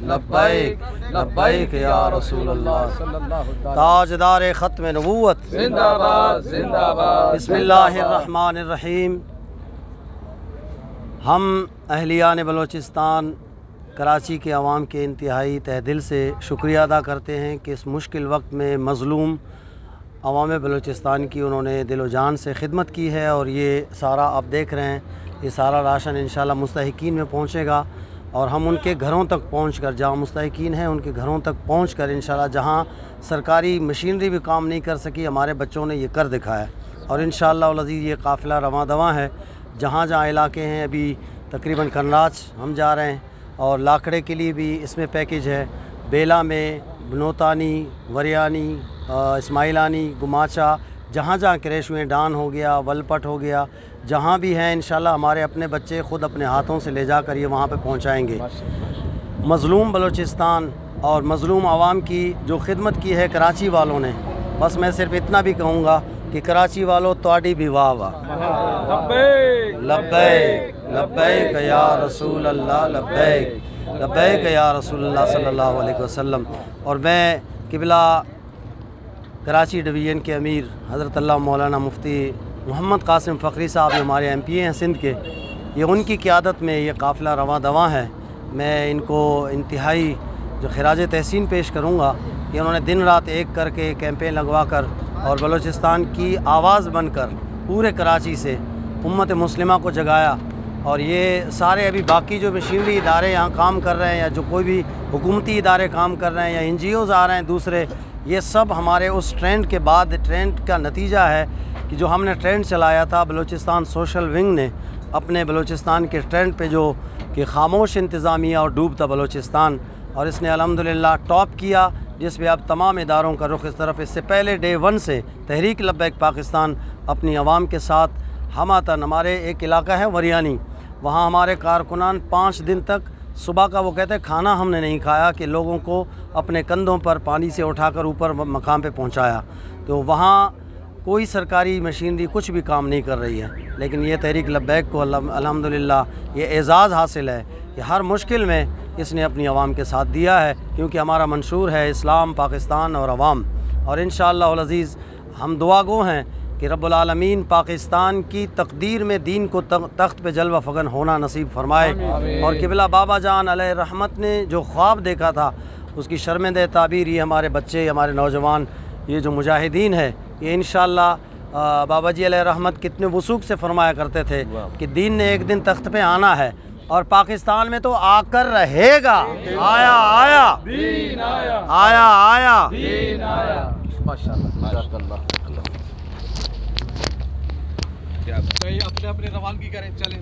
लब्बैक लब्बैक या रसूल अल्लाह। ताजदार ख़त्म नबूवत जिंदाबाद जिंदाबाद। बिस्मिल्लाहिर्रहमानिर्रहीम। हम अहलियान बलोचिस्तान कराची के अवाम के इंतहाई तहे दिल से शुक्रिया अदा करते हैं कि इस मुश्किल वक्त में मज़लूम अवाम बलूचिस्तान की उन्होंने दिलो जान से खिदमत की है। और ये सारा आप देख रहे हैं, ये सारा राशन इंशाल्लाह मुस्तहिकीन में पहुँचेगा और हम उनके घरों तक पहुँच कर, जहाँ मुस्तहिकीन हैं उनके घरों तक पहुँच कर इंशाल्लाह, जहाँ सरकारी मशीनरी भी काम नहीं कर सकी, हमारे बच्चों ने ये कर दिखाया। और इंशाल्लाह उल अज़ीज़ ये काफ़िला रवां दवां है। जहाँ जहाँ इलाके हैं, अभी तकरीबन कन्नाज हम जा रहे हैं और लाखड़े के लिए भी इसमें पैकेज है। बेला में, बनोतानी, वरियानी, इस्माइलानी, गुमाचा, जहाँ जहाँ क्रैश हुए, डान हो गया, वलपट हो गया, जहाँ भी हैं इंशाल्लाह हमारे अपने बच्चे ख़ुद अपने हाथों से ले जाकर ये वहाँ पे पहुँचाएँगे। मज़लूम बलूचिस्तान और मज़लूम आवाम की जो खिदमत की है कराची वालों ने, बस मैं सिर्फ इतना भी कहूँगा कि कराची वालों तोड़ी भी वाह वाह। लब्बैक लब्बैक या रसूल अल्लाह, लब्बैक लब्बैक या रसूल अल्लाह सल्लल्लाहु अलैहि वसल्लम। और मैं किबला कराची डिवीज़न के अमीर हज़रत अल्लाह मौलाना मुफ्ती मोहम्मद कासिम फ़खरी साहब हमारे MP हैं सिंध के, ये उनकी क़ियादत में ये काफ़िला रवां दवां है। मैं इनको इंतहाई जो खिराज तहसीन पेश करूँगा कि उन्होंने दिन रात एक करके कैंपेन लगवा कर और बलूचिस्तान की आवाज़ बनकर पूरे कराची से उम्मत मुस्लिमा को जगाया। और ये सारे अभी बाकी जो मशीनरी इदारे यहाँ काम कर रहे हैं या जो कोई भी हुकूमती इदारे काम कर रहे हैं या NGOs आ रहे हैं दूसरे, ये सब हमारे उस ट्रेंड के बाद, ट्रेंड का नतीजा है कि जो हमने ट्रेंड चलाया था बलूचिस्तान सोशल विंग ने अपने बलूचिस्तान के ट्रेंड पे, जो कि खामोश इंतज़ामिया और डूबता बलूचिस्तान, और इसने अल्हम्दुलिल्लाह टॉप किया, जिसमें अब तमाम इदारों का रुख इस तरफ। इससे पहले डे 1 से तहरीक लब्बैक पाकिस्तान अपनी आवाम के साथ हमातन, हमारे एक इलाका है वरियानी, वहाँ हमारे कारकुनान 5 दिन तक सुबह का वो कहते हैं खाना हमने नहीं खाया कि लोगों को अपने कंधों पर पानी से उठाकर ऊपर मकाम पे पहुँचाया। तो वहाँ कोई सरकारी मशीनरी कुछ भी काम नहीं कर रही है, लेकिन ये तहरीक लब्बैक को अल्हम्दुलिल्लाह ये एज़ाज़ हासिल है कि हर मुश्किल में इसने अपनी आवाम के साथ दिया है, क्योंकि हमारा मंशूर है इस्लाम, पाकिस्तान और अवाम। और इंशाअल्लाह उल अज़ीज़ हम दुआ गो हैं कि रब्बुल आलमीन पाकिस्तान की तकदीर में दीन को तख्त पे जलवा फगन होना नसीब फरमाए। और किबला बाबा जान अलैहि रहमत ने जो ख्वाब देखा था उसकी शर्मिंदा ताबीर ये हमारे बच्चे, हमारे नौजवान, ये जो मुजाहिदीन है, ये इंशाअल्लाह बाबा जी अलैहि रहमत कितने वसूक से फरमाया करते थे कि दीन ने एक दिन तख्त पे आना है और पाकिस्तान में तो आकर रहेगा। आया आया दीन आया, आया आया दीन आया। माशाअल्लाह। अपने अपने रवानगी करें, चलें।